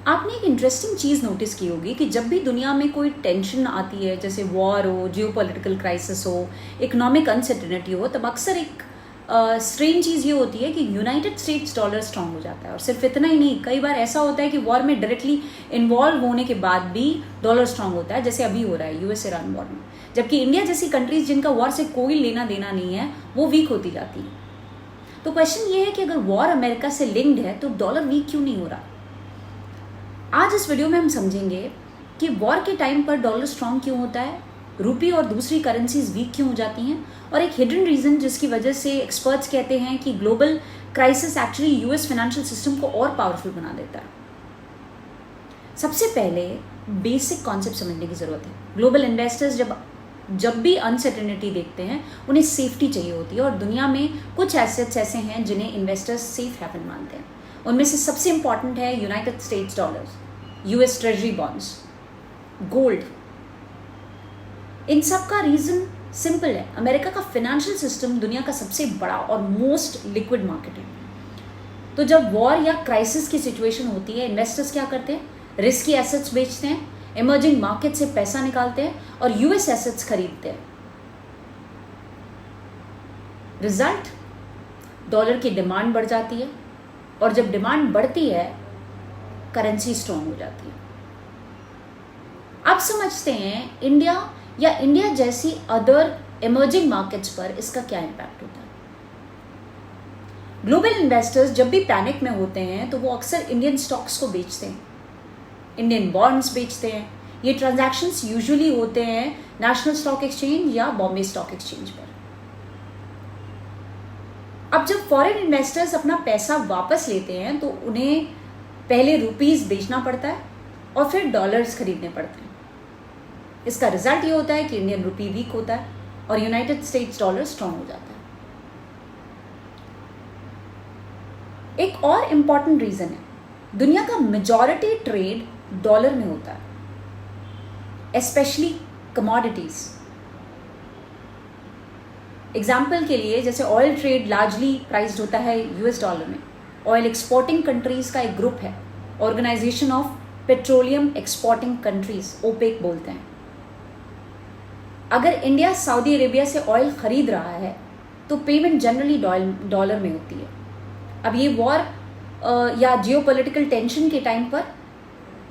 आपने एक इंटरेस्टिंग चीज़ नोटिस की होगी कि जब भी दुनिया में कोई टेंशन आती है, जैसे वॉर हो, जियोपॉलिटिकल क्राइसिस हो, इकोनॉमिक अनसर्टेनिटी हो, तब अक्सर एक स्ट्रेंज चीज़ ये होती है कि यूनाइटेड स्टेट्स डॉलर स्ट्रांग हो जाता है। और सिर्फ इतना ही नहीं, कई बार ऐसा होता है कि वॉर में डायरेक्टली इन्वॉल्व होने के बाद भी डॉलर स्ट्रांग होता है, जैसे अभी हो रहा है यूएस ईरान वॉर में। जबकि इंडिया जैसी कंट्रीज जिनका वॉर से कोई लेना देना नहीं है, वो वीक होती जाती है। तो क्वेश्चन ये है कि अगर वॉर अमेरिका से लिंक्ड है तो डॉलर वीक क्यों नहीं हो रहा। आज इस वीडियो में हम समझेंगे कि वॉर के टाइम पर डॉलर स्ट्रांग क्यों होता है, रूपी और दूसरी करेंसीज वीक क्यों हो जाती हैं, और एक हिडन रीजन जिसकी वजह से एक्सपर्ट्स कहते हैं कि global crisis actually US financial system को और पावरफुल बना देता है। सबसे पहले बेसिक कॉन्सेप्ट समझने की जरूरत है। ग्लोबल इन्वेस्टर्स जब भी अनसर्टेनिटी देखते हैं, उन्हें सेफ्टी चाहिए होती है, और दुनिया में कुछ एसेट्स ऐसे हैं जिन्हें इन्वेस्टर्स सेफ हैवन मानते हैं। उनमें से सबसे इंपॉर्टेंट है United States dollars, US treasury bonds, gold. इन सब का रीजन सिंपल है, अमेरिका का फाइनेंशियल सिस्टम दुनिया का सबसे बड़ा और मोस्ट लिक्विड मार्केट है। तो जब वॉर या क्राइसिस की सिचुएशन होती है, इन्वेस्टर्स क्या करते हैं, रिस्की एसेट्स बेचते हैं, इमर्जिंग मार्केट से पैसा निकालते हैं और यूएस एसेट्स खरीदते हैं। रिजल्ट, डॉलर की डिमांड बढ़ जाती है, और जब डिमांड बढ़ती है करेंसी स्ट्रांग हो जाती है। अब समझते हैं इंडिया जैसी अदर इमर्जिंग मार्केट्स पर इसका क्या इंपैक्ट होता है। ग्लोबल इन्वेस्टर्स जब भी पैनिक में होते हैं तो वो अक्सर इंडियन स्टॉक्स को बेचते हैं, इंडियन बॉन्ड्स बेचते हैं। ये ट्रांजैक्शंस यूजुअली होते हैं नेशनल स्टॉक एक्सचेंज या बॉम्बे स्टॉक एक्सचेंज पर। अब जब फॉरेन इन्वेस्टर्स अपना पैसा वापस लेते हैं तो उन्हें पहले रुपीस बेचना पड़ता है और फिर डॉलर्स खरीदने पड़ते हैं। इसका रिजल्ट ये होता है कि इंडियन रुपी वीक होता है और यूनाइटेड स्टेट्स डॉलर स्ट्रांग हो जाता है। एक और इंपॉर्टेंट रीजन है, दुनिया का मेजॉरिटी ट्रेड डॉलर में होता है, स्पेशली कमोडिटीज। एग्जाम्पल के लिए, जैसे ऑयल ट्रेड लार्जली प्राइस्ड होता है यूएस डॉलर में। ऑयल एक्सपोर्टिंग कंट्रीज का एक ग्रुप है, organisation of petroleum exporting countries, OPEC बोलते हैं। अगर इंडिया सऊदी अरेबिया से ऑयल खरीद रहा है तो पेमेंट जनरली डॉलर में होती है। अब ये वॉर या जियोपॉलिटिकल टेंशन के टाइम पर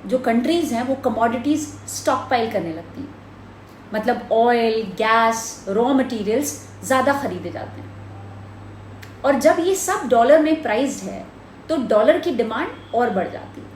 जो कंट्रीज हैं वो कमोडिटीज स्टॉक पाइल करने लगती हैं, मतलब ऑयल, गैस, रॉ मटेरियल्स ज़्यादा खरीदे जाते हैं। और जब ये सब डॉलर में प्राइस्ड है तो डॉलर की डिमांड और बढ़ जाती है।